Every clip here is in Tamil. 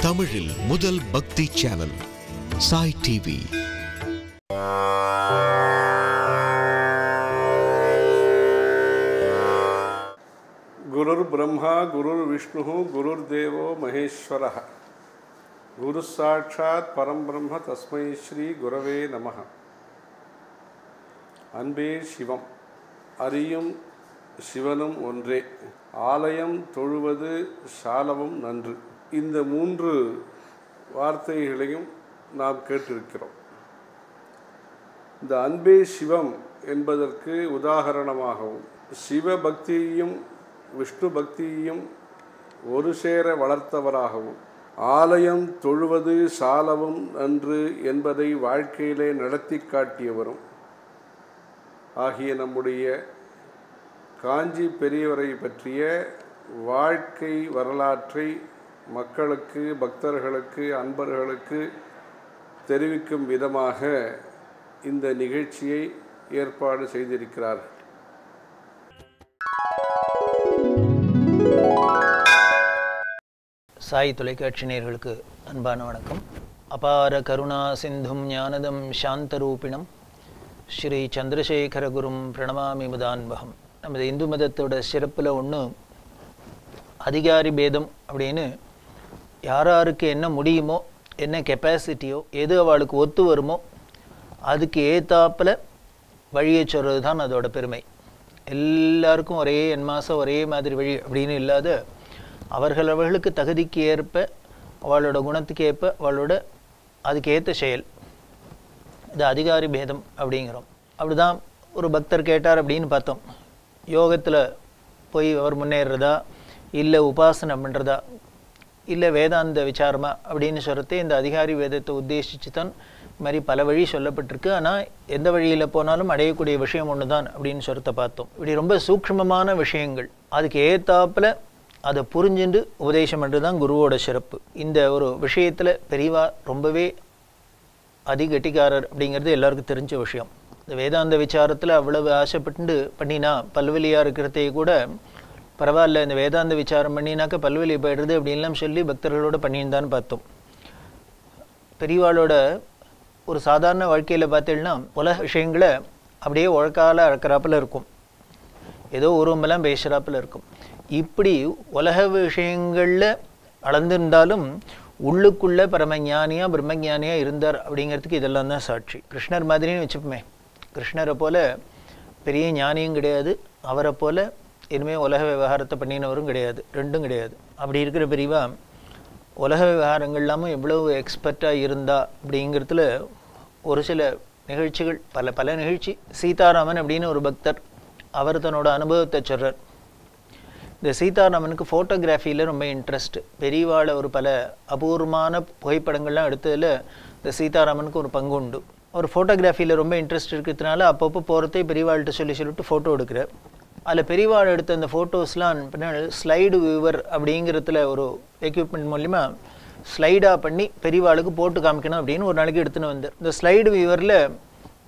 தமிழில் முதல் பக்தி சேனல் சாய் டிவி. குருர் பிரம்மா குருர் விஷ்ணு குருர் தேவோ மகேஸ்வரः குரு சாட்சாத் பரம்பிரம்ம தஸ்மை ஸ்ரீ குரவே நமः. அன்பே சிவம், அறியும் சிவனும் ஒன்றே, ஆலயம் தொழுவது சாலவும் நன்று. இந்த 3 வார்த்தைகளையும் நாம் கேட்டிருக்கிறோம். இந்த அன்பே சிவம் என்பதற்கு உதாரணமாகவும் சிவபக்தியையும் விஷ்ணு பக்தியையும் ஒரு சேர வளர்த்தவராகவும் ஆலயம் தொழுவது சாலவும் நன்று என்பதை வாழ்க்கையிலே நடத்தி காட்டியவரும் ஆகிய நம்முடைய காஞ்சி பெரியவரை பற்றிய வாழ்க்கை வரலாற்றை மக்களுக்கு, பக்தர்களுக்கு, அன்பர்களுக்கு தெரிவிக்கும் விதமாக இந்த நிகழ்ச்சியை ஏற்பாடு செய்திருக்கிறார்கள். சாய் தொலைக்காட்சி நேயர்களுக்கு அன்பான வணக்கம். அபார கருணா சிந்தும் ஞானதம் சாந்தரூபிணம் ஸ்ரீ சந்திரசேகர குரும் பிரணமாமி முதான்பகம். நமது இந்து மதத்தோட சிறப்பில் ஒன்று அதிகாரி பேதம் அப்படின்னு யாராருக்கு என்ன முடியுமோ, என்ன கெப்பாசிட்டியோ, எது அவளுக்கு ஒத்து வருமோ அதுக்கு ஏத்தாப்பில் வழியை சொல்கிறது தான் அதோட பெருமை. எல்லாருக்கும் ஒரே என்மாசம் ஒரே மாதிரி வழி அப்படின்னு இல்லாத அவர்களுக்கு தகுதிக்கு ஏற்ப, அவளோட குணத்துக்கு ஏற்ப, அவளோட அதுக்கு ஏற்ற செயல், இது அதிகாரி பேதம் அப்படிங்கிறோம். அப்படிதான் ஒரு பக்தர் கேட்டார் அப்படின்னு பார்த்தோம். யோகத்தில் போய் அவர் முன்னேறதா, இல்லை உபாசனை பண்ணுறதா, இல்லை வேதாந்த விசாரமா அப்படின்னு சொல்கிறதே இந்த அதிகாரி வேதத்தை உத்தேசித்து தான் இது மாதிரி பல வழி சொல்லப்பட்டிருக்கு. ஆனால் எந்த வழியில் போனாலும் அடையக்கூடிய விஷயம் ஒன்று தான் அப்படின்னு சொல்கிறத பார்த்தோம். இப்படி ரொம்ப சூக்ஷ்மமான விஷயங்கள், அதுக்கு ஏத்தாப்பில் அதை புரிஞ்சுட்டு உபதேசம் பண்ணுறது தான் குருவோட சிறப்பு. இந்த ஒரு விஷயத்தில் பெரியவா ரொம்பவே அதிகட்டிக்காரர் அப்படிங்கிறது எல்லாருக்கும் தெரிஞ்ச விஷயம். இந்த வேதாந்த விசாரத்தில் அவ்வளவு ஆசைப்பட்டு பண்ணினா பல்வெளியாக இருக்கிறதே கூட பரவாயில்ல, இந்த வேதாந்த விசாரம் பண்ணினாக்க பல்வெளி போயிடுறது அப்படின்லாம் சொல்லி பக்தர்களோட பண்ணியிருந்தான்னு பார்த்தோம். பெரியவாளோட ஒரு சாதாரண வாழ்க்கையில் பார்த்தீங்கன்னா உலக விஷயங்களை அப்படியே உழக்கால அழக்கிறாப்பில் இருக்கும், ஏதோ உருவமெல்லாம் பேசுகிறாப்பில் இருக்கும். இப்படி உலக விஷயங்களில் அளந்திருந்தாலும் உள்ளுக்குள்ளே பரமஞானியாக பிரம்மஞானியாக இருந்தார் அப்படிங்கிறதுக்கு இதெல்லாம் தான் சாட்சி. கிருஷ்ணர் மாதிரின்னு வச்சுப்போமே, கிருஷ்ணரை போல் பெரிய ஞானியும் கிடையாது, அவரை போல் இனிமேல் உலக விவகாரத்தை பண்ணினவரும் கிடையாது, ரெண்டும் கிடையாது. அப்படி இருக்கிற பெரியவா உலக விவகாரங்கள்லாமும் எவ்வளவு எக்ஸ்பர்ட்டாக இருந்தா அப்படிங்கிறதுல ஒரு சில நிகழ்ச்சிகள், பல நிகழ்ச்சி. சீதாராமன் அப்படின்னு ஒரு பக்தர், அவர் தன்னோட அனுபவத்தை சொல்கிறார். இந்த சீதாராமனுக்கு ஃபோட்டோகிராஃபியில் ரொம்ப இன்ட்ரெஸ்ட்டு. பெரியவாளை ஒரு பல அபூர்வமான புகைப்படங்கள்லாம் எடுத்ததில் இந்த சீதாராமனுக்கு ஒரு பங்கு உண்டு. ஒரு ஃபோட்டோகிராஃபியில் ரொம்ப இன்ட்ரெஸ்ட் இருக்கிறதுனால அப்பப்போ போகிறதே பெரியவாள்கிட்ட சொல்லிட்டு ஃபோட்டோ எடுக்கிறார். அதில் பெரியவாள் எடுத்த அந்த ஃபோட்டோஸ்லாம் ஸ்லைடு வியூவர் அப்படிங்கிறதுல ஒரு எக்யூப்மெண்ட் மூலிமா ஸ்லைடாக பண்ணி பெரியவாளுக்கு போட்டு காமிக்கணும் அப்படின்னு ஒரு நாளைக்கு எடுத்துன்னு வந்தார். இந்த ஸ்லைடு வியூவரில்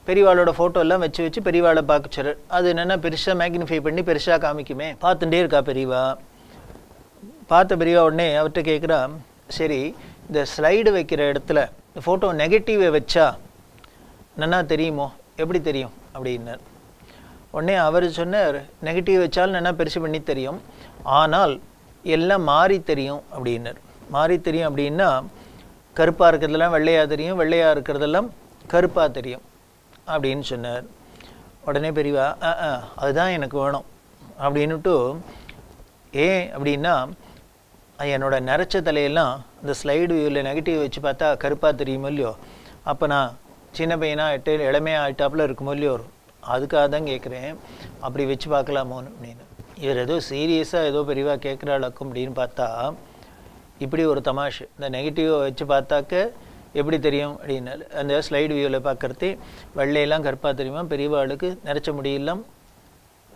பெரியவாளோட ஃபோட்டோ எல்லாம் வச்சு பெரியவாளை பார்க்கச்சார். அது என்னென்னா பெருசாக மேக்னிஃபை பண்ணி பெருசாக காமிக்குமே, பார்த்துட்டே இருக்கா பெரியவா. பார்த்த பெரியவா உடனே அவர்கிட்ட கேட்குறா, சரி இந்த ஸ்லைடு வைக்கிற இடத்துல இந்த ஃபோட்டோ நெகட்டிவை வச்சா நன்னா தெரியுமோ, எப்படி தெரியும் அப்படின்னார். உடனே அவர் சொன்னார், நெகட்டிவ் வச்சாலும் நல்லா பெருசு பண்ணி தெரியும், ஆனால் எல்லாம் மாறி தெரியும் அப்படின்னார். மாறி தெரியும் அப்படின்னா கருப்பாக இருக்கிறதெல்லாம் வெள்ளையாக தெரியும், வெள்ளையாக இருக்கிறதெல்லாம் கருப்பாக தெரியும் அப்படின்னு சொன்னார். உடனே பெரியவா அதுதான் எனக்கு வேணும் அப்படின்னுட்டு, ஏன் அப்படின்னா என்னோட நரைச்ச தலையெல்லாம் இந்த ஸ்லைடு வியூவில் நெகட்டிவ் வச்சு பார்த்தா கருப்பாக தெரியுமோ இல்லையோ, அப்போ நான் சின்ன பையனாக இளமையாக ஆகிட்டாப்பில் இருக்குமோ இல்லையோ, அதுக்காக தான் கேட்குறேன், அப்படி வச்சு பார்க்கலாமோன்னு அப்படின்னு. இவர் ஏதோ சீரியஸாக ஏதோ பெரியவா கேட்குறாளுக்கும் அப்படின்னு பார்த்தா இப்படி ஒரு தமாஷு. இந்த நெகட்டிவை வச்சு பார்த்தாக்க எப்படி தெரியும் அப்படின்னா, அந்த ஸ்லைடு வியூவில் பார்க்குறதே வெள்ளையெல்லாம் கருப்பாக தெரியுமா, பெரியவாளுக்கு நிறச்ச முடியெல்லாம்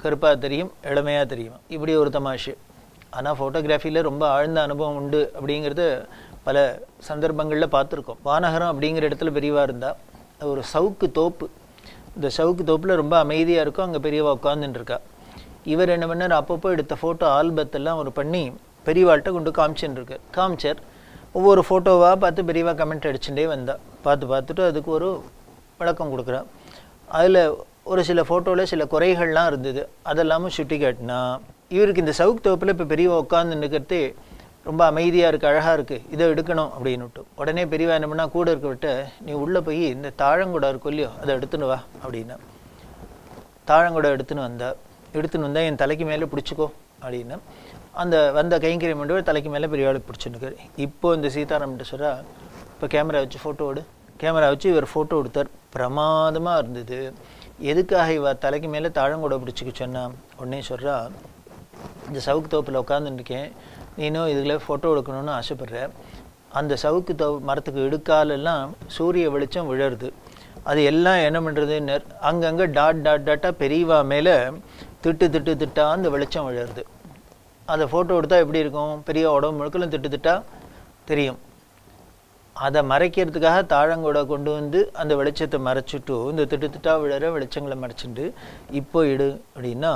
கருப்பாக தெரியும், இளமையாக தெரியுமா, இப்படி ஒரு தமாஷு. ஆனால் ஃபோட்டோகிராஃபியில் ரொம்ப ஆழ்ந்த அனுபவம் உண்டு அப்படிங்கிறது பல சந்தர்ப்பங்களில் பார்த்துருக்கோம். வானகரம் அப்படிங்கிற இடத்துல பெரியவா இருந்தால் ஒரு சவுக்கு தோப்பு, இந்த சவுக்கு தோப்பில் ரொம்ப அமைதியாக இருக்கும், அங்கே பெரியவா உட்காந்துட்டுருக்கா. இவர் என்ன பண்ணார், அப்பப்போ எடுத்த ஃபோட்டோ ஆல்பத்தெல்லாம் ஒரு பண்ணி பெரியவாள்கிட்ட கொண்டு காமிச்சுருக்கார். காமிச்சார். ஒவ்வொரு ஃபோட்டோவாக பார்த்து பெரியவா கமெண்ட் அடிச்சுட்டே வந்தா. பார்த்துட்டு அதுக்கு ஒரு விளக்கம் கொடுக்குறா. அதில் ஒரு சில ஃபோட்டோவில் சில குறைகள்லாம் இருந்தது. அதெல்லாமும் சுட்டி காட்டினா இவருக்கு இந்த சவுக்கு தோப்பில் இப்போ பெரியவா உட்காந்து நிற்கிறதே ரொம்ப அமைதியாக இருக்குது, அழகாக இருக்குது, இதை எடுக்கணும் அப்படின்னுட்டு உடனே பெரியவா என்ன பண்ணால் கூட இருக்க விட்டு, நீ உள்ளே போய் இந்த தாழங்குடா இருக்கும் இல்லையோ அதை எடுத்துன்னு வா அப்படின்னா. தாழங்குடை எடுத்துன்னு வந்தால் என் தலைக்கு மேலே பிடிச்சிக்கோ அப்படின்னா. அந்த வந்த கைங்கரியம் மட்டும் தலைக்கு மேலே பெரியவாளுக்கு பிடிச்சுன்னுக்காரு. இப்போது இந்த சீதாராமன்ட்ட சொல்கிறா, இப்போ கேமரா வச்சு ஃபோட்டோ எடு. கேமரா வச்சு இவர் ஃபோட்டோ எடுத்தார். பிரமாதமாக இருந்தது. எதுக்காக இவ தலைக்கு மேலே தாழங்கூட பிடிச்சிக்க சொன்னா? உடனே சொல்கிறா, இந்த சவுக்கு தோப்பில் உட்காந்துருக்கேன், நீனும் இதில் ஃபோட்டோ எடுக்கணும்னு ஆசைப்பட்ற. அந்த சவுக்கு மரத்துக்கு இடுக்காலெல்லாம் சூரிய வெளிச்சம் விழருது. அது எல்லாம் என்ன பண்ணுறதுன்னு அங்கங்கே டாட்டாக பெரியவா மேலே திட்டா அந்த வெளிச்சம் விழருது. அதை ஃபோட்டோ எடுத்தால் எப்படி இருக்கும்? பெரிய உடம்பு முழுக்கலும் திட்டா தெரியும். அதை மறைக்கிறதுக்காக தாழங்கூட கொண்டு வந்து அந்த வெளிச்சத்தை மறைச்சிட்டு இந்த திட்டா விழற வெளிச்சங்களை மறைச்சிட்டு இப்போ இடு அப்படின்னா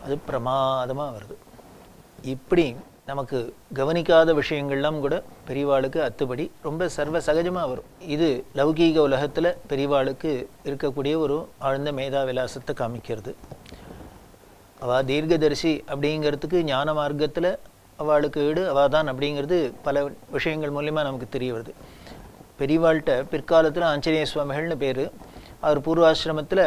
அது பிரமாதமாக வருது. இப்படி நமக்கு கவனிக்காத விஷயங்கள்லாம் கூட பெரியவாளுக்கு அத்துப்படி ரொம்ப சர்வ சகஜமாக வரும். இது லௌகீக உலகத்தில் பெரியவாளுக்கு இருக்கக்கூடிய ஒரு ஆழ்ந்த மேதா விலாசத்தை காமிக்கிறது. அவள் தீர்க்கதரிசி அப்படிங்கிறதுக்கு ஞான மார்க்கத்தில் அவளுக்கு ஈடு அவள் தான் அப்படிங்கிறது பல விஷயங்கள் மூலிமா நமக்கு தெரிய வருது. பெரியவாள்கிட்ட பிற்காலத்தில் ஆஞ்சநேய சுவாமிகள்னு பேர். அவர் பூர்வாசிரமத்தில்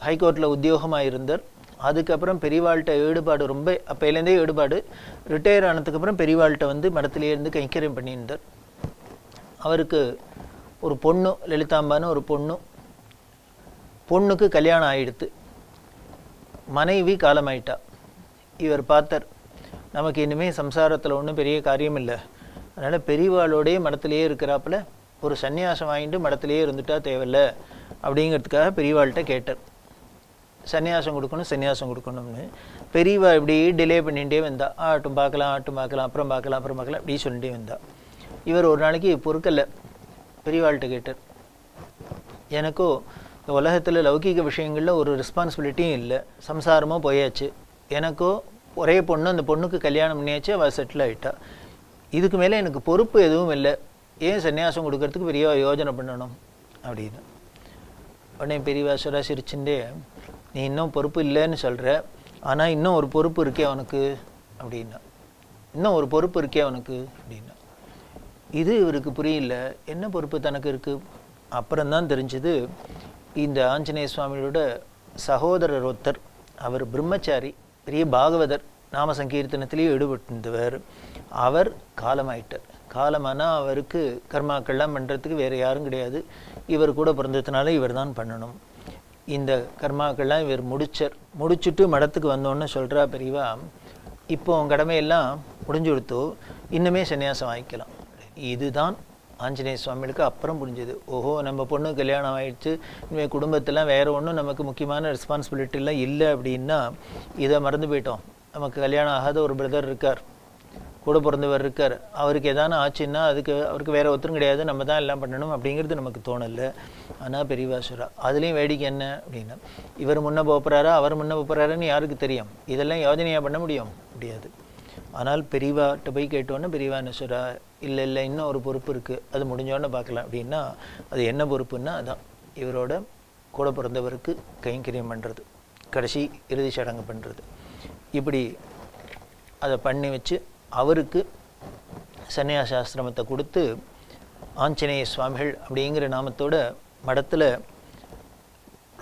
ஹைகோர்ட்டில் உத்தியோகமாக இருந்தார். அதுக்கப்புறம் பெரியவாள்கிட்ட ஈடுபாடு ரொம்ப அப்போலேருந்தே ஈடுபாடு. ரிட்டையர் ஆனதுக்கப்புறம் பெரியவாள்கிட்ட வந்து மடத்திலே இருந்து கைங்கரியம் பண்ணியிருந்தார். அவருக்கு ஒரு பொண்ணு, லலிதாம்பான்னு ஒரு பொண்ணுக்கு கல்யாணம் ஆகிடுத்து. மனைவி காலமாயிட்டா. இவர் பார்த்தார், நமக்கு இனிமேல் சம்சாரத்தில் ஒன்றும் பெரிய காரியம் இல்லை, அதனால் பெரியவாளோடைய மடத்திலேயே இருக்கிறாப்புல ஒரு சன்னியாசம் வாங்கிட்டு மடத்திலேயே இருந்துட்டா தேவையில்லை அப்படிங்கிறதுக்காக பெரியவாள்கிட்ட கேட்டார். சன்னியாசம் கொடுக்கணும்னு. பெரியவா இப்படி டிலே பண்ணிகிட்டே வந்தா. ஆட்டும் பார்க்கலாம் அப்புறம் பார்க்கலாம் இப்படி சொல்லிட்டே வந்தா. இவர் ஒரு நாளைக்கு பொறுக்கலை, பெரியவாள்கிட்ட கேட்டார், எனக்கோ இந்த உலகத்தில் லௌகீக விஷயங்களில் ஒரு ரெஸ்பான்சிபிலிட்டியும் இல்லை, சம்சாரமும் போயாச்சு, எனக்கோ ஒரே பொண்ணு, அந்த பொண்ணுக்கு கல்யாணம் பண்ணியாச்சு, அவள் செட்டில் ஆகிட்டா, இதுக்கு மேலே எனக்கு பொறுப்பு எதுவும் இல்லை, ஏன் சன்னியாசம் கொடுக்கறதுக்கு பெரியவா யோஜனை பண்ணணும் அப்படின்னு. உடனே பெரியவா சிரிச்சுட்டே, நீ இன்னும் பொறுப்பு இல்லைன்னு சொல்கிற, ஆனால் இன்னும் ஒரு பொறுப்பு இருக்கே அவனுக்கு அப்படின்னா. இன்னும் ஒரு பொறுப்பு இருக்கே அவனுக்கு அப்படின்னா. இது இவருக்கு புரியல, என்ன பொறுப்பு தனக்கு இருக்குது. அப்புறம்தான் தெரிஞ்சது, இந்த ஆஞ்சநேய சுவாமியோட சகோதரர் ஒருத்தர், அவர் பிரம்மச்சாரி, பெரிய பாகவதர், நாம சங்கீர்த்தனத்திலேயே ஈடுபட்டிருந்தவர். அவர் காலமாயிட்டார். காலமானால் அவருக்கு கர்மாக்கள்லாம் பண்ணுறதுக்கு வேறு யாரும் கிடையாது, இவர் கூட பிறந்ததுனால இவர் தான் பண்ணணும். இந்த கர்மாக்கள்லாம் இவர் முடிச்சுட்டு மடத்துக்கு வந்தோன்னு சொல்கிறா பெரியவா, இப்போ உன் கடமையெல்லாம் முடிஞ்சு கொடுத்தோ, இன்னுமே சன்னியாசம் வாங்கிக்கலாம். இதுதான் ஆஞ்சநேய சுவாமிகளுக்கு அப்புறம் புரிஞ்சுது. ஓஹோ, நம்ம பொண்ணு கல்யாணம் ஆகிடுச்சு, இனிமேல் குடும்பத்தெல்லாம் வேறு ஒன்றும் நமக்கு முக்கியமான ரெஸ்பான்சிபிலிட்டிலாம் இல்லை அப்படின்னா இதை மறந்து போயிட்டோம். நமக்கு கல்யாணம் ஆகாத ஒரு பிரதர் இருக்கார், கூட பிறந்தவர் இருக்கார், அவருக்கு எதானு ஆச்சுன்னா அவருக்கு வேறு ஒருத்தரும் கிடையாது, நம்ம தான் எல்லாம் பண்ணணும் அப்படிங்கிறது நமக்கு தோணலை. ஆனால் பெரியவாசுரா அதுலேயும் வேடிக்கை என்ன அப்படின்னா, இவர் முன்னே போகிறாரா அவர் முன்னே போகிறாருன்னு யாருக்கு தெரியும்? இதெல்லாம் யோஜனையாக பண்ண முடியாது. ஆனால் பெரியவாட்ட போய் கேட்டோன்னே பெரியவா என்ன சொல்கிறா, இல்லை இன்னும் ஒரு பொறுப்பு இருக்குது, அது முடிஞ்சோடனே பார்க்கலாம் அப்படின்னா. அது என்ன பொறுப்புன்னா, அதான் இவரோட கூட பிறந்தவருக்கு கைங்கரியம் பண்ணுறது, கடைசி இறுதி சடங்கு பண்ணுறது. இப்படி அதை பண்ணி வச்சு அவருக்கு சன்னியாசாசிரமத்தை கொடுத்து ஆஞ்சநேய சுவாமிகள் அப்படிங்கிற நாமத்தோட மடத்தில்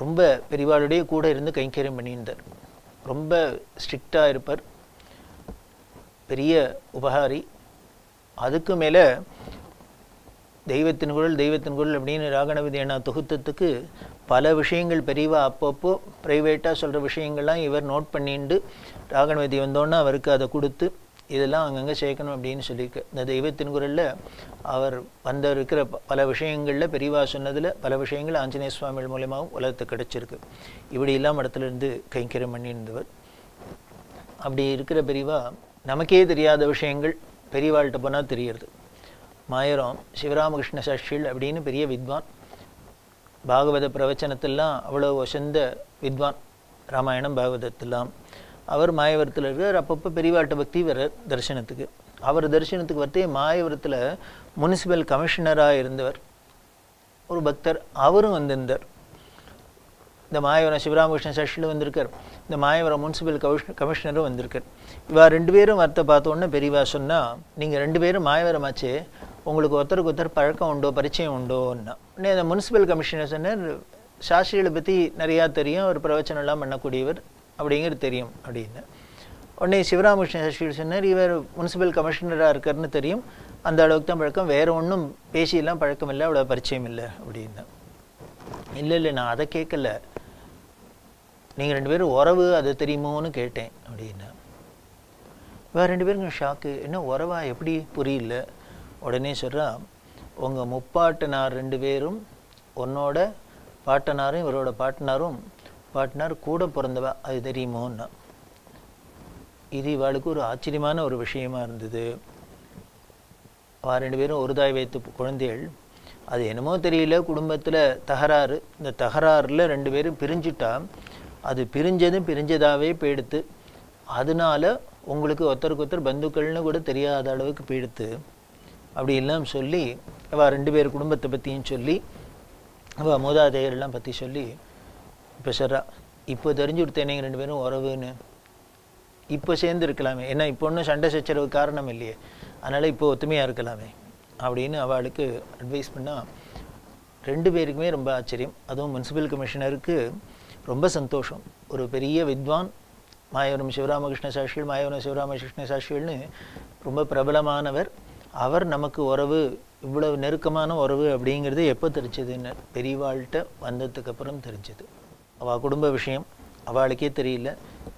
ரொம்ப பெரியவாளுடைய கூட இருந்து கைங்கரியம் பண்ணியிருந்தார். ரொம்ப ஸ்ட்ரிக்டாக இருப்பார், பெரிய உபகாரி. அதுக்கு மேலே தெய்வத்தின் குரல் அப்படின்னு ராகணபதி அண்ணா தொகுத்தத்துக்கு பல விஷயங்கள் பெரியவா அப்பப்போ ப்ரைவேட்டாக சொல்கிற விஷயங்கள்லாம் இவர் நோட் பண்ணிட்டு ராகணபதி வந்தோன்னே அவருக்கு அதை கொடுத்து இதெல்லாம் அங்கங்கே சேர்க்கணும் அப்படின்னு சொல்லியிருக்கு. இந்த தெய்வத்தின் குரலில் அவர் இருக்கிற பல விஷயங்களில் பெரியவா சொன்னதில் பல விஷயங்கள் ஆஞ்சநேய சுவாமிகள் மூலமாகவும் உலகத்துக்கு கிடச்சிருக்கு. இப்படியெல்லாம் இடத்துலேருந்து கைங்கரியம் பண்ணியிருந்தவர். அப்படி இருக்கிற பெரியவா நமக்கே தெரியாத விஷயங்கள் பெரியவாள்கிட்ட போனால் தெரியுது. மாயரம் சிவராமகிருஷ்ண சாஸ்திரிகள் அப்படின்னு பெரிய வித்வான், பாகவத பிரவச்சனத்தெல்லாம் அவ்வளோ வசந்த வித்வான், ராமாயணம் பாகவதத்தெல்லாம். அவர் மாயவரத்தில் இருக்கார். அப்பப்போ பெரியவாள்கிட்ட பக்தி வர தரிசனத்துக்கு அவர் தரிசனத்துக்கு வரத்தே மாயவரத்தில் முனிசிபல் கமிஷனராக இருந்தவர் ஒரு பக்தர், அவரும் வந்திருந்தார். இந்த மாயவரம் சிவராமகிருஷ்ண சஷ்டியில் வந்திருக்கார், இந்த மாயவரம் முனிசிபல் கமிஷனரும் வந்திருக்கார். இவா 2 பேரும் வரத்தை பார்த்தோன்னே பெரியவா சொன்னால், நீங்கள் 2 பேரும் மாயவரமாச்சே, உங்களுக்கு ஒருத்தருக்கு ஒருத்தர் பழக்கம் உண்டோ, பரிச்சயம் உண்டோன்னா. உடனே அந்த முனிசிபல் கமிஷனர் சொன்னார், சாஸ்திரிகளை பற்றி நிறையா தெரியும், அவர் பிரவச்சனம்லாம் பண்ணக்கூடியவர் அப்படிங்கிறது தெரியும் அப்படின்னு. உடனே சிவராமகிருஷ்ண சாஸ்திரிகள் சொன்னார், இவர் முனிசிபல் கமிஷனராக இருக்காருன்னு தெரியும், அந்த அளவுக்கு தான் பழக்கம், வேறு ஒன்றும் பேசியெல்லாம் பழக்கம் இல்லை, அவ்வளோ பரிச்சயம் இல்லை அப்படின்னு. இல்லை நான் அதை கேட்கல, நீங்கள் 2 பேரும் உறவு அது தெரியுமோன்னு கேட்டேன் அப்படின்னா. வேறு 2 பேருக்கும் ஷாக்கு, என்ன உறவா, எப்படி புரியல. உடனே சொல்கிறா, உங்கள் முப்பாட்டனார் 2 பேரும் உன்னோட பாட்டனாரும் இவரோட பாட்டனார் கூட பிறந்தவா, அது தெரியுமோன்னா. இது இவாளுக்கு ஒரு ஆச்சரியமான ஒரு விஷயமா இருந்தது. அவள் 2 பேரும் ஒரு தாய் வைத்து குழந்தைகள், அது என்னமோ தெரியல, குடும்பத்தில் தகராறு, இந்த தகராறில் 2 பேரும் பிரிஞ்சுட்டா, அது பிரிஞ்சதாகவே போயிடுத்து, அதனால உங்களுக்கு ஒருத்தருக்கு ஒருத்தர் பந்துக்கள்னு கூட தெரியாத அளவுக்கு போயிடுத்து அப்படி எல்லாம் சொல்லி, அவள் 2 பேர் குடும்பத்தை பற்றியும் சொல்லி, அவள் மூதாதையர்லாம் பற்றி சொல்லி, இப்போ சொல்கிறா, இப்போ தெரிஞ்சு கொடுத்தேன் நீங்கள் 2 பேரும் உறவுன்னு, இப்போ சேர்ந்து இருக்கலாமே, ஏன்னா இப்போ ஒன்றும் சண்டை சச்சரவு காரணம் இல்லையே, அதனால் இப்போ ஒத்துமையாக இருக்கலாமே அப்படின்னு அவளுக்கு அட்வைஸ் பண்ணால் 2 பேருக்குமே ரொம்ப ஆச்சரியம். அதுவும் முனிசிபல் கமிஷனருக்கு ரொம்ப சந்தோஷம். ஒரு பெரிய வித்வான், மாயவரம் சிவராமகிருஷ்ண சாஸ்திரிகள், மாயவரம் சிவராமகிருஷ்ண சாஸ்திரிகள்னு ரொம்ப பிரபலமானவர், அவர் நமக்கு உறவு, இவ்வளவு நெருக்கமான உறவு அப்படிங்கிறது எப்போ தெரிஞ்சதுன்னு பெரியவாள்கிட்ட வந்ததுக்கப்புறம் தெரிஞ்சது. அவள் குடும்ப விஷயம் அவளுக்கே தெரியல,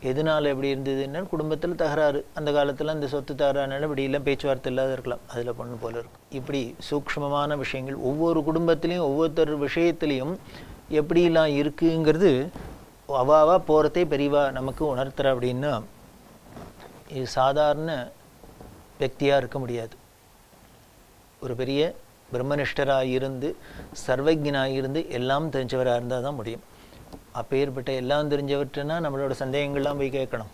எதனால் எப்படி இருந்ததுன்னா குடும்பத்தில் தகராறு, அந்த காலத்தில் அந்த சொத்து தகராறுனால இப்படியெல்லாம் பேச்சுவார்த்தை இல்லாத இருக்கலாம், அதில் பொண்ணு போல இருக்கும். இப்படி சூக்ஷ்மமான விஷயங்கள் ஒவ்வொரு குடும்பத்திலையும் ஒவ்வொருத்தர் விஷயத்துலையும் எப்படிலாம் இருக்குங்கிறது அவாவா போகிறதே பெரியவா நமக்கு உணர்த்துற. அப்படின்னா இது சாதாரண व्यक्तिயாக இருக்க முடியாது. ஒரு பெரிய பிரம்மனிஷ்டராக இருந்து சர்வஜனாக இருந்து எல்லாம் தெரிஞ்சவராக இருந்தால் தான் முடியும். அப்பேற்பட்ட எல்லாம் தெரிஞ்சவற்றுனா நம்மளோட சந்தேகங்கள்லாம் போய் கேட்கணும்.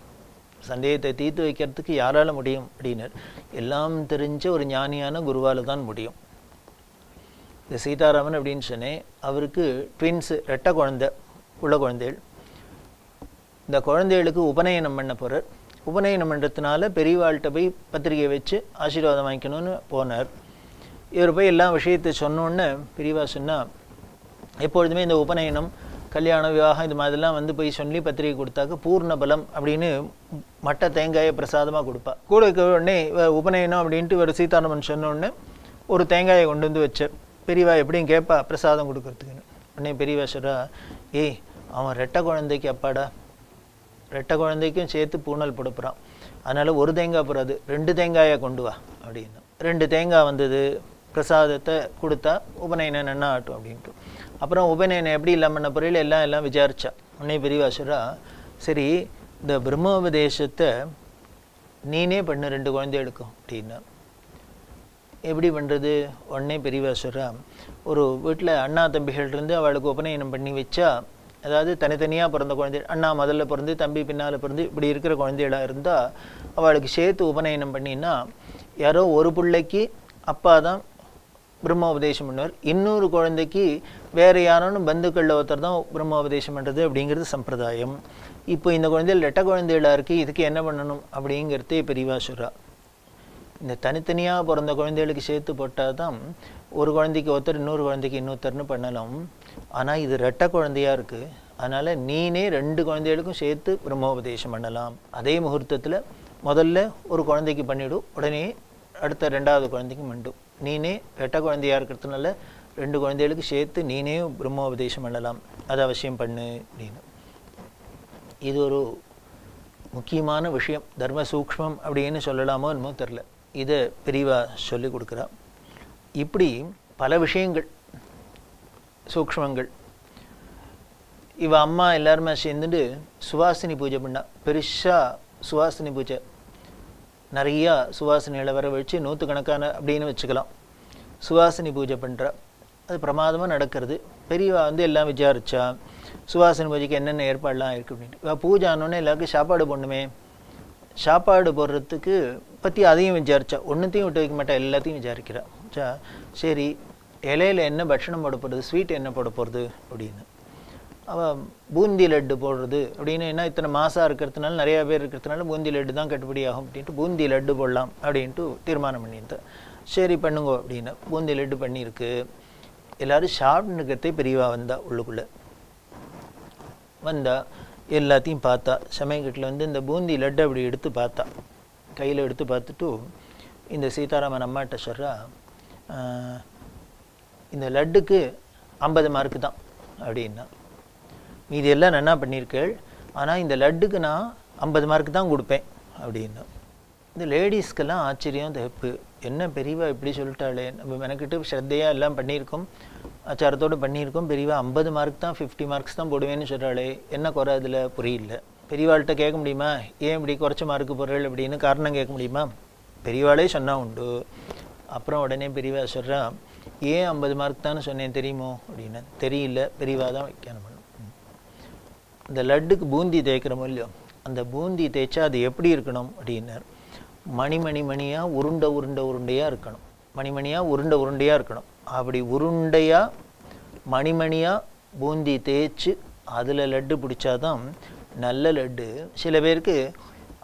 சந்தேகத்தை தீர்த்து வைக்கிறதுக்கு யாரால் முடியும் அப்படின்னர், எல்லாம் தெரிஞ்ச ஒரு ஞானியான குருவால் தான் முடியும். இந்த சீதாராமன் அப்படின்னு சொன்னேன், அவருக்கு ட்வின்ஸு, ரெட்டை குழந்தை உள்ள குழந்தைகள். இந்த குழந்தைகளுக்கு உபநயனம் பண்ண போகிறார். உபநயனம் பண்ணுறதுனால பெரியவாள்கிட்ட போய் பத்திரிகை வச்சு ஆசீர்வாதம் வாங்கிக்கணும்னு போனார். இவர் போய் எல்லா விஷயத்தை சொன்னோன்னு பெரியவா சொன்னால், எப்பொழுதுமே இந்த உபநயனம், கல்யாணம், விவாகம் இது மாதிரிலாம் வந்து போய் சொல்லி பத்திரிகை கொடுத்தாக்க பூர்ண பலம் அப்படின்னு மட்டை தேங்காயை பிரசாதமாக கொடுப்பா. கூட இருக்க உடனே உபநயனம் அப்படின்ட்டு ஒரு சீதாராமன் சொன்னோடனே ஒரு தேங்காயை கொண்டு வந்து வச்சார். பெரியவா எப்படியும் கேட்பா பிரசாதம் கொடுக்கறதுக்குன்னு. உடனே பெரியவா சொல்கிறா, ஏய் அவன் ரெட்டை குழந்தைக்கு அப்பாடா, ரெட்டை குழந்தைக்கும் சேர்த்து பூனல் போடுப்புறான், அதனால் ஒரு தேங்காய் போடாது 2 தேங்காயை கொண்டு வா அப்படின்னு. 2 தேங்காய் வந்தது, பிரசாதத்தை கொடுத்தா உபநயனம் என்ன ஆகட்டும் அப்படின்ட்டு. அப்புறம் உபநயனம் எப்படி இல்லாமல் பண்ண பொருள் எல்லாம் விசாரிச்சா. உடனே பெரியவா சொல்கிறா, சரி இந்த பிரம்மோபதேசத்தை நீனே பண்ணு 2 குழந்தை எடுக்கும் அப்படின்னா. எப்படி பண்ணுறது? உடனே பெரியவா சொல்கிறா, ஒரு வீட்டில் அண்ணா தம்பிகள் இருந்து அவளுக்கு உபநயனம் பண்ணி வச்சா, அதாவது தனித்தனியாக பிறந்த குழந்தை, அண்ணா முதல்ல பிறந்து தம்பி பின்னால் பிறந்து இப்படி இருக்கிற குழந்தைகளாக இருந்தால் அவளுக்கு சேர்த்து உபநயனம் பண்ணினா, யாரோ ஒரு பிள்ளைக்கு அப்பா தான் பிரம்மோபதேசம் பண்ணுவார், இன்னொரு குழந்தைக்கு வேறு யாரோன்னு பந்துக்களில் ஒருத்தர் தான் பிரம்மோபதேசம் பண்ணுறது அப்படிங்கிறது சம்பிரதாயம். இப்போ இந்த குழந்தைகள் ரெட்டை குழந்தைகளாக இருக்குது, இதுக்கு என்ன பண்ணணும் அப்படிங்கிறதே பெரியவா சொல்கிறா. இந்த தனித்தனியாக பிறந்த குழந்தைகளுக்கு சேர்த்து போட்டால் தான் ஒரு குழந்தைக்கு ஒருத்தர் இன்னொரு குழந்தைக்கு இன்னொருத்தர்னு பண்ணலாம். ஆனால் இது ரெட்டை குழந்தையாக இருக்குது, அதனால் நீனே 2 குழந்தைகளுக்கும் சேர்த்து பிரம்மோபதேசம் பண்ணலாம். அதே முகூர்த்தத்தில் முதல்ல ஒரு குழந்தைக்கு பண்ணிவிடும், உடனே அடுத்த 2வது குழந்தைக்கு மண்டும். நீனே ரெட்டை குழந்தையாக இருக்கிறதுனால 2 குழந்தைகளுக்கு சேர்த்து நீனே பிரம்மோபதேசம் பண்ணலாம், அதை அவசியம் பண்ணு அப்படின்னு. இது ஒரு முக்கியமான விஷயம், தர்ம சூக்ஷ்மம் அப்படின்னு சொல்லலாமோ என்னமோ தெரில, இதை பெரியவா சொல்லி கொடுக்குறா. இப்படி பல விஷயங்கள் சூக்ஷ்மங்கள். இவ அம்மா எல்லாருமே சேர்ந்துட்டு சுவாசினி பூஜை பண்ணா, பெருசாக சுவாசினி பூஜை, நிறையா சுவாசினிகளை வர வச்சு 100கணக்கான அப்படின்னு வச்சுக்கலாம் சுவாசினி பூஜை பண்ணுறா. அது பிரமாதமாக நடக்கிறது. பெரியவா வந்து எல்லாம் விசாரிச்சா, சுவாசினி பூஜைக்கு என்னென்ன ஏற்பாடெலாம் இருக்குது அப்படின்ட்டு. பூஜை ஆனோடனே எல்லாருக்கும் சாப்பாடு பண்ணுமே, சாப்பாடு போடுறதுக்கு பற்றி அதையும் விசாரித்தா. ஒன்றுத்தையும் விட்டு வைக்க மாட்டா, எல்லாத்தையும் விசாரிக்கிறா. சரி இலையில் என்ன பட்சணம் போட போகிறது, ஸ்வீட் என்ன போட போகிறது அப்படின்னு. அவள் பூந்தி லட்டு போடுறது அப்படின்னு, என்ன இத்தனை மாதம் இருக்கிறதுனால நிறையா பேர் இருக்கிறதுனால பூந்தி லட்டு தான் கட்டுப்படி ஆகும் அப்படின்ட்டு பூந்தி லட்டு போடலாம் அப்படின்ட்டு தீர்மானம் பண்ணியிருந்தேன். சரி பண்ணுங்க அப்படின்னு பூந்தி லட்டு பண்ணியிருக்கு. எல்லோரும் சாப்பிட்டுக்கிறதே பெரியவா வந்தா, உள்ளுக்குள்ளே வந்தா எல்லாத்தையும் பார்த்தா. சமயக்கட்டில் வந்து இந்த பூந்தி லட்டு அப்படி எடுத்து பார்த்தா, கையில் எடுத்து பார்த்துட்டு இந்த சீதாராமன் அம்மாட்ட சொல்கிறா, இந்த லட்டுக்கு 50 மார்க்கு தான் அப்படின்னா. மீதி எல்லாம் நன்னா பண்ணியிருக்கேள், ஆனால் இந்த லட்டுக்கு நான் 50 மார்க்கு தான் கொடுப்பேன் அப்படின்னா. இந்த லேடிஸ்க்கெல்லாம் ஆச்சரியம் தப்பு, என்ன பெரியவா இப்படி சொல்லிட்டாளே, நம்ம மெனக்கிட்டு ஸ்ரத்தையாக எல்லாம் பண்ணியிருக்கோம், ஆச்சாரத்தோடு பண்ணியிருக்கோம், பெரியவா 50 மார்க் தான் 50 மார்க்ஸ் தான் போடுவேன்னு சொல்கிறாளே, என்ன குறை அதில் புரியல. பெரியவாள்கிட்ட கேட்க முடியுமா, ஏன் இப்படி குறைச்ச மார்க்கு போடுறாள் அப்படின்னு காரணம் கேட்க முடியுமா? பெரியவாளே சொன்னால் உண்டு. அப்புறம் உடனே பெரியவா சொல்கிறா, ஏன் 50 மார்க் தானே சொன்னேன் தெரியுமோ அப்படின்னு. தெரியல, பெரியவா தான் வைக்கணும். இந்த லட்டுக்கு பூந்தி தேய்க்கிறோமோ இல்லையோ, அந்த பூந்தி தேய்ச்சா அது எப்படி இருக்கணும் அப்படின்னார். மணியாக உருண்டையாக இருக்கணும். மணியாக உருண்டையாக இருக்கணும். அப்படி உருண்டையாக மணியாக பூந்தி தேய்ச்சி அதில் லட்டு பிடிச்சாதான் நல்ல லட்டு. சில பேருக்கு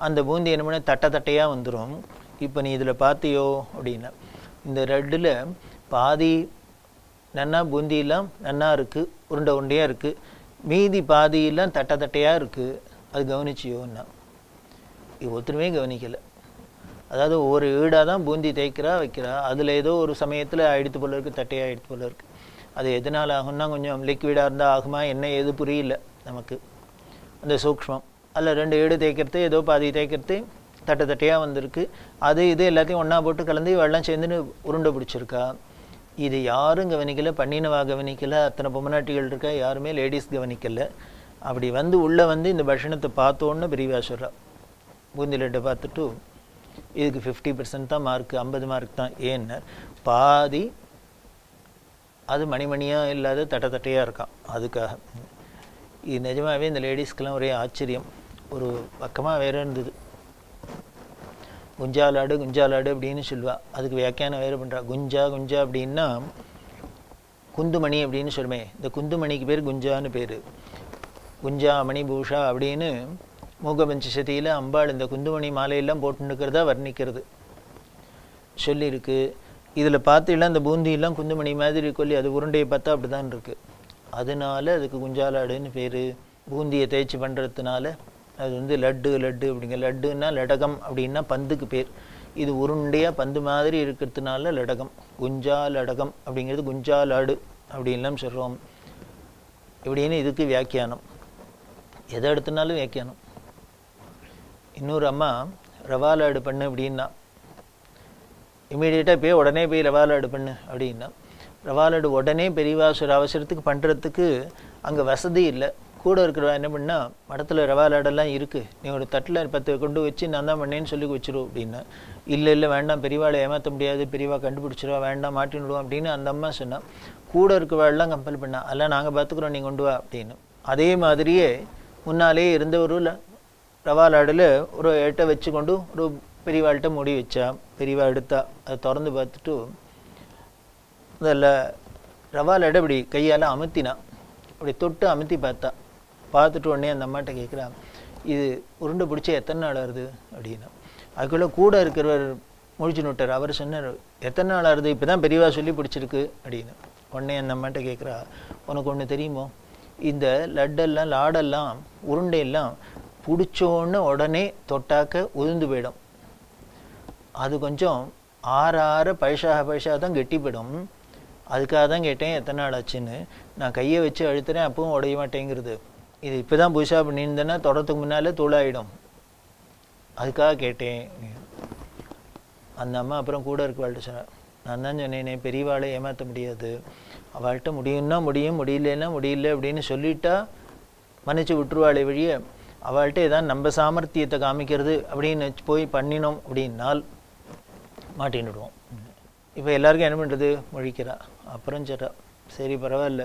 அந்த பூந்தி என்ன பண்ண தட்டையாக வந்துடும். இப்போ நீ இதில் பார்த்தியோ அப்படின்னா, இந்த லட்டில் பாதி நன்னா பூந்தியெல்லாம் நன்னா இருக்குது, உருண்டையாக இருக்குது, மீதி பாதியெல்லாம் தட்டையாக இருக்குது. அது கவனிச்சியோன்னா இது ஒருத்தருமே கவனிக்கலை. அதாவது ஒரு ஈடாக தான் பூந்தி தேய்க்கிறா வைக்கிறா, அதில் ஏதோ ஒரு சமயத்தில் ஆயிடுத்து போல இருக்குது, தட்டையாக ஆயிடுத்து போல இருக்குது. அது எதனால் ஆகும்னா கொஞ்சம் லிக்விடாக இருந்தால் ஆகுமா என்ன ஏது புரியல நமக்கு அந்த சூக்ஷ்மம். அதில் 2 ஈடு தேய்க்கிறது, ஏதோ பாதி தேய்க்கிறது தட்டையாக வந்திருக்கு. அது இது எல்லாத்தையும் ஒன்றா போட்டு கலந்து வெள்ளம் சேர்ந்துன்னு உருண்டை பிடிச்சிருக்கா. இது யாரும் கவனிக்கலை, பண்ணினவா கவனிக்கலை, அத்தனை பொம்மநாட்டிகள் இருக்கா, யாருமே லேடிஸ் கவனிக்கலை. அப்படி வந்து உள்ளே வந்து இந்த பட்சணத்தை பார்த்தோன்னு பெரியவா சொல்கிறா, பூந்தி லட்டை பார்த்துட்டு இதுக்கு 50% தான் மார்க்கு, 50 மார்க் தான். ஏன்னா பாதி அது மணியாக இல்லாத தட்டையாக இருக்கான். அதுக்காக இது நிஜமாகவே இந்த லேடிஸ்க்கெல்லாம் ஒரே ஆச்சரியம். ஒரு பக்கமாக வேறு இருந்தது, குஞ்சாலாடு அப்படின்னு சொல்லுவா. அதுக்கு வியாக்கியானம் வேறு பண்ணுறா. குஞ்சா அப்படின்னா குந்துமணி அப்படின்னு சொல்லுமே, இந்த குந்துமணிக்கு பேர் குஞ்சான்னு பேர். குஞ்சா மணி பூஷா அப்படின்னு மூகபஞ்சசதியில் அம்பாள் இந்த குந்துமணி மாலையெல்லாம் போட்டுருக்கிறதா வர்ணிக்கிறது சொல்லியிருக்கு. இதில் பார்த்தீங்கன்னா இந்த பூந்தியெல்லாம் குந்துமணி மாதிரி கொல்லி அது உருண்டையை பார்த்தா அப்படி தான் இருக்குது. அதனால அதுக்கு குஞ்சாலாடுன்னு பேர். பூந்தியை தேய்ச்சி பண்ணுறதுனால அது வந்து லட்டு அப்படிங்க. லட்டுன்னா லடகம் அப்படின்னா பந்துக்கு பேர். இது உருண்டையாக பந்து மாதிரி இருக்கிறதுனால லடகம். குஞ்சா லடகம் அப்படிங்கிறது குஞ்சாலாடு அப்படின்லாம் சொல்கிறோம். இப்படின்னு இதுக்கு வியாக்கியானம். எதை எடுத்தனாலும் வியாக்கியானம். இன்னொரு அம்மா ரவா லாடு பண்ணு அப்படின்னா, இமீடியட்டாக போய் உடனே போய் ரவா லாடு பண்ணு அப்படின்னா, ரவா லாடு உடனே பெரியவாசுர அவசரத்துக்கு பண்ணுறதுக்கு அங்கே வசதி இல்லை. கூட இருக்கிறவா என்ன பண்ணால், மடத்தில் ரவா லாடெல்லாம் இருக்குது, நீ ஒரு தட்டில் 10 கொண்டு வச்சு நான் தான் பண்ணேன்னு சொல்லி வச்சிரும் அப்படின்னா, இல்லை வேண்டாம், பெரியவாளை ஏமாற்ற முடியாது, பெரியவா கண்டுபிடிச்சிருவா, வேண்டாம் மாட்டின்னுடுவோம் அப்படின்னு அந்த அம்மா சொன்னால், கூட இருக்கிறவாள்லாம் கம்பல் பண்ணா, அதெல்லாம் நாங்கள் பார்த்துக்குறோம், நீ கொண்டு வா அப்படின்னு. அதே மாதிரியே முன்னாலே இருந்த ஒரு ரவா லாடில் ஒரு எட்டை வச்சு கொண்டு ஒரு பெரியவாள்கிட்ட மூடி வச்சா. பெரியவா எடுத்தா, அதை திறந்து பார்த்துட்டு அதில் ரவா லாடை இப்படி கையால் அமுத்தினா, அப்படி தொட்டு அமுத்தி பார்த்துட்டு உடனே அந்த அம்மாட்ட கேட்குறா, இது உருண்டை பிடிச்சி எத்தனை நாள் ஆகுது அப்படின்னா. அதுக்குள்ளே கூட இருக்கிறவர் முழிச்சு நோட்டார். அவர் சொன்னார், எத்தனை நாள் ஆகுது, இப்போ தான் பெரியவா சொல்லி பிடிச்சிருக்கு அப்படின்னு. உடனே அந்த அம்மாட்ட கேட்குறா, உனக்கு ஒன்று தெரியுமோ, இந்த லட்டெல்லாம் லாடெல்லாம் உருண்டையெல்லாம் பிடிச்சோன்னு உடனே தொட்டாக்க உதிர்ந்து போயிடும். அது கொஞ்சம் ஆற பைசா தான் கெட்டி போயிடும். அதுக்காக தான் கேட்டேன் எத்தனை நாள் ஆச்சுன்னு. நான் கையை வச்சு அழுத்துறேன், அப்பவும் உடைய மாட்டேங்கிறது. இது இப்போ தான் புதுசாக பண்ணியிருந்தேன்னா தொடறதுக்கு முன்னால் தூளாயிடும், அதுக்காக கேட்டேன். அந்த அம்மா அப்புறம் கூட இருக்கவாள்கிட்ட சொன்னார், நான் தான் சொன்னேனே பெரியவாளை ஏமாற்ற முடியாது, அவள்கிட்ட முடியும்னா முடியும், முடியலன்னா முடியல அப்படின்னு சொல்லிட்டா மன்னிச்சு விட்டுருவாளே வழிய, அவள்கிட்ட ஏதாவது நம்ம சாமர்த்தியத்தை காமிக்கிறது அப்படின்னு போய் பண்ணினோம் அப்படின்னால் மாட்டின்னுடுவோம். இப்போ எல்லாருக்கும் என்ன பண்ணுறது, முழிக்கிறா. அப்புறம் சரி பரவாயில்ல,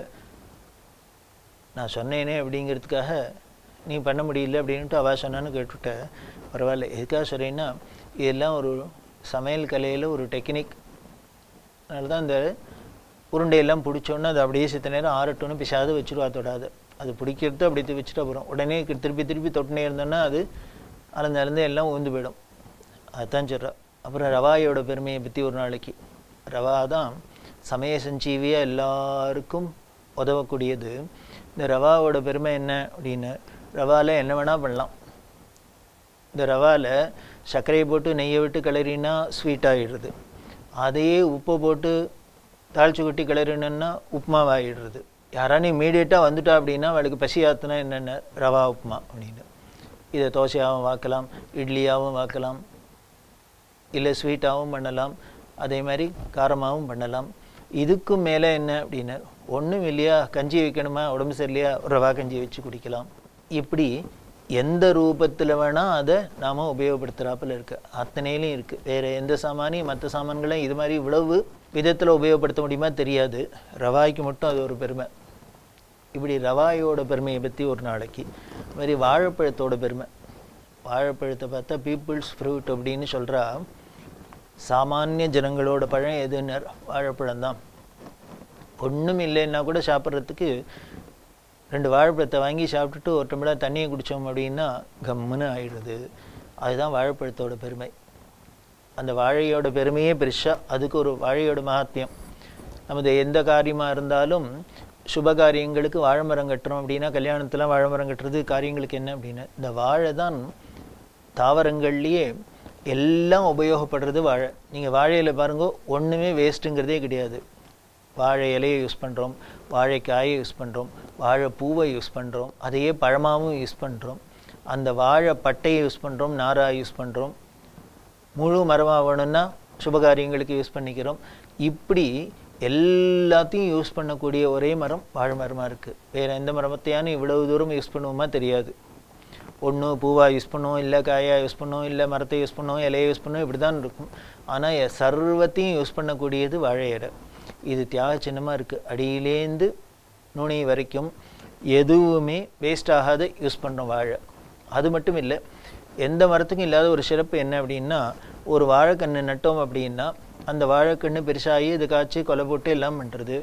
நான் சொன்னேனே அப்படிங்கிறதுக்காக நீ பண்ண முடியல அப்படின்ட்டு அவள் சொன்னான்னு கேட்டுவிட்ட, பரவாயில்ல. எதுக்காக சொல்கிறேன்னா இதெல்லாம் ஒரு சமையல் கலையில் ஒரு டெக்னிக். அதனால தான் இந்த உருண்டையெல்லாம் பிடிச்சோன்னா அது அப்படியே சித்த நேரம் ஆறட்டும்னு பிசாது வச்சுருவா, தொடாது. அது பிடிக்கிறது அப்படி வச்சுட்டு அப்புறம் உடனே திருப்பி தொட்டினே இருந்தோன்னா அது அளந்து எல்லாம் ஊந்து போயிடும். அதுதான் சொல்கிறா. அப்புறம் ரவாயோட பெருமையை பற்றி ஒரு நாளைக்கு, ரவா தான் சமய சஞ்சீவியாக எல்லாருக்கும் உதவக்கூடியது. இந்த ரவாவோட பெருமை என்ன அப்படின்னு, ரவாவில் என்ன வேணால் பண்ணலாம். இந்த ரவாவில் சர்க்கரையை போட்டு நெய்யை விட்டு கிளறினா ஸ்வீட் ஆகிடுறது. அதையே உப்பை போட்டு தாளிச்சு கொட்டி கிளறினா உப்புமாவாகிடுறது. யாரானு இமீடியட்டாக வந்துட்டா அப்படின்னா அவளுக்கு பசி ஆற்றுனா என்னென்ன ரவா உப்புமா அப்படின்னு. இதை தோசையாகவும் வாக்கலாம், இட்லியாகவும் வாக்கலாம், இல்லை ஸ்வீட்டாகவும் பண்ணலாம், அதே மாதிரி காரமாகவும் பண்ணலாம். இதுக்கும் மேலே என்ன அப்படின்னு, ஒன்றும் இல்லையா கஞ்சி வைக்கணுமா, உடம்பு சரியில்லையா ரவா கஞ்சி வச்சு குடிக்கலாம். இப்படி எந்த ரூபத்தில் வேணால் அதை நாம் உபயோகப்படுத்துகிறாப்பில் இருக்குது. அத்தனையிலையும் இருக்குது. வேறு எந்த சாமானையும் மற்ற சாமான்களையும் இது மாதிரி இவ்வளவு விதத்தில் உபயோகப்படுத்த முடியுமா தெரியாது. ரவாய்க்கு மட்டும் அது ஒரு பெருமை. இப்படி ரவாயோட பெருமையை பற்றி ஒரு நாளைக்கு. இது மாதிரி வாழைப்பழத்தோட பெருமை. வாழைப்பழத்தை பார்த்தா பீப்புள்ஸ் ஃப்ரூட் அப்படின்னு சொல்கிறா. சாமானிய ஜனங்களோட பழம் எதுன்னு வாழைப்பழம்தான். ஒன்றும் இல்லைன்னா கூட சாப்பிட்றதுக்கு 2 வாழைப்பழத்தை வாங்கி சாப்பிட்டுட்டு ஒரு டம்ளர் தண்ணியை குடித்தோம் அப்படின்னா கம்முன்னு ஆயிடுது. அதுதான் வாழைப்பழத்தோட பெருமை. அந்த வாழையோட பெருமையே பெருசாக. அதுக்கு ஒரு வாழையோட மகாத்மியம். நமது எந்த காரியமாக இருந்தாலும் சுப காரியங்களுக்கு வாழை மரம் கட்டுறோம் அப்படின்னா, கல்யாணத்தில் வாழை மரம் கட்டுறது காரியங்களுக்கு என்ன அப்படின்னு, இந்த வாழை தான் தாவரங்கள்லேயே எல்லாம் உபயோகப்படுறது வாழை. நீங்கள் வாழையில் பாருங்க, ஒன்றுமே வேஸ்ட்டுங்கிறதே கிடையாது. வாழை இலையை யூஸ் பண்ணுறோம், வாழைக்காயை யூஸ் பண்ணுறோம், வாழைப்பூவை யூஸ் பண்ணுறோம், அதையே பழமாகவும் யூஸ் பண்ணுறோம், அந்த வாழை பட்டையை யூஸ் பண்ணுறோம், நாராக யூஸ் பண்ணுறோம், முழு மரமாக வேணும்னா சுபகாரியங்களுக்கு யூஸ் பண்ணிக்கிறோம். இப்படி எல்லாத்தையும் யூஸ் பண்ணக்கூடிய ஒரே மரம் வாழை மரமாக இருக்குது. வேறு எந்த மரத்தையானு இவ்வளவு தூரம் யூஸ் பண்ணுவோமா தெரியாது. ஒன்று பூவாக யூஸ் பண்ணுவோம், இல்லை காயாக யூஸ் பண்ணுவோம், இல்லை மரத்தை யூஸ் பண்ணுவோம், இலையை யூஸ் பண்ணுவோம், இப்படி தான் இருக்கும். ஆனால் சர்வத்தையும் யூஸ் பண்ணக்கூடியது வாழை இலை. இது தியாக சின்னமாக இருக்குது. அடியிலேருந்து நுனி வரைக்கும் எதுவுமே வேஸ்ட் ஆகாத யூஸ் பண்ணுறோம் வாழை. அது மட்டும் இல்லை, எந்த மரத்துக்கும் இல்லாத ஒரு சிறப்பு என்ன அப்படின்னா, ஒரு வாழைக்கன்று நட்டோம் அப்படின்னா அந்த வாழைக்கன்று பெருசாகி இது காய்ச்சி கொலை போட்டு எல்லாம் பண்ணுறது.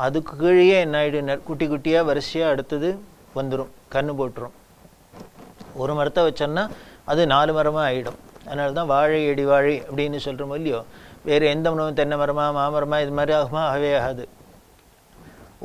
அதுக்கு கீழே என்ன ஆகிடுன்னு குட்டி குட்டியாக வரிசையாக அடுத்தது வந்துடும், கன்று போட்டுரும். ஒரு மரத்தை வச்சோன்னா அது 4 மரமாக ஆகிடும். அதனால தான் வாழை எடி வாழை அப்படின்னு சொல்கிறோமோ இல்லையோ. வேறு எந்த மரமும் தென்னை மரமாக மாமரமாக இது மாதிரி ஆகுமா, ஆகவே ஆகாது.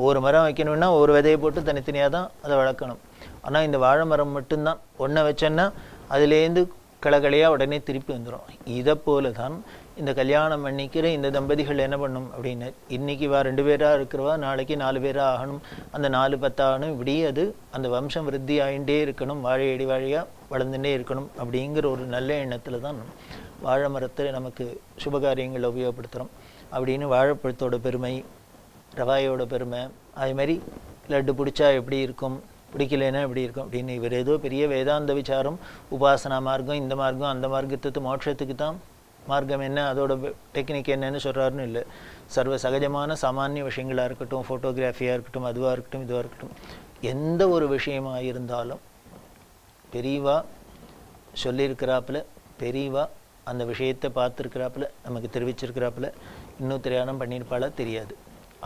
ஒரு மரம் வைக்கணும்னா ஒரு விதையை போட்டு தனித்தனியாக தான் அதை வளர்க்கணும். ஆனால் இந்த வாழை மரம் மட்டும்தான் ஒன்றை வச்சோன்னா அதுலேருந்து கிளைகளையாக உடனே திருப்பி வந்துடும். இதை போல தான் இந்த கல்யாணம் பண்ணிக்கிற இந்த தம்பதிகள் என்ன பண்ணும் அப்படின்னு, இன்றைக்கி 2 பேராக இருக்கிறவா நாளைக்கு 4 பேராக ஆகணும், அந்த 4 10 ஆகணும். இப்படி அது அந்த வம்சம் விருத்தி ஆகிட்டே இருக்கணும், வாழை அடி வாழையாக வளர்ந்துட்டே இருக்கணும். அப்படிங்கிற ஒரு நல்ல எண்ணத்தில் தான் வாழை மரத்தை நமக்கு சுபகாரியங்களில் உபயோகப்படுத்துகிறோம். அப்படின்னு வாழைப்பழத்தோட பெருமை, ரவாயோட பெருமை, அதேமாதிரி லட்டு பிடிச்சா எப்படி இருக்கும், பிடிக்கலைன்னா எப்படி இருக்கும் அப்படின்னு. இவர் ஏதோ பெரிய வேதாந்த விசாரம், உபாசனா மார்க்கம், இந்த மார்க்கம் அந்த மார்க்கத்துக்கு மோட்சத்துக்கு தான் மார்க்கம் என்ன, அதோட டெக்னிக் என்னன்னு சொல்கிறாருன்னு இல்லை. சர்வ சகஜமான சாமானிய விஷயங்களாக இருக்கட்டும், ஃபோட்டோகிராஃபியாக இருக்கட்டும், அதுவாக இருக்கட்டும், இதுவாக இருக்கட்டும், எந்த ஒரு விஷயமாக இருந்தாலும் பெரியவா சொல்லியிருக்கிறாப்புல, பெரியவா அந்த விஷயத்தை பார்த்துருக்கிறாப்புல, நமக்கு தெரிவிச்சிருக்கிறாப்புல, இன்னும் தியானம் பண்ணியிருப்பாளா தெரியாது.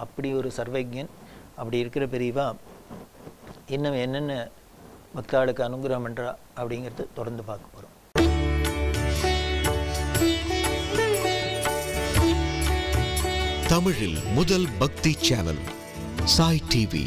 அப்படி ஒரு சர்வஜன். அப்படி இருக்கிற பெரியவா இன்னும் என்னென்ன பக்தாளுக்கு அனுகிரகம் பண்ணுறா அப்படிங்கிறது தொடர்ந்து பார்க்க போகிறோம். தமிழில் முதல் பக்தி சேனல் சாய் டிவி.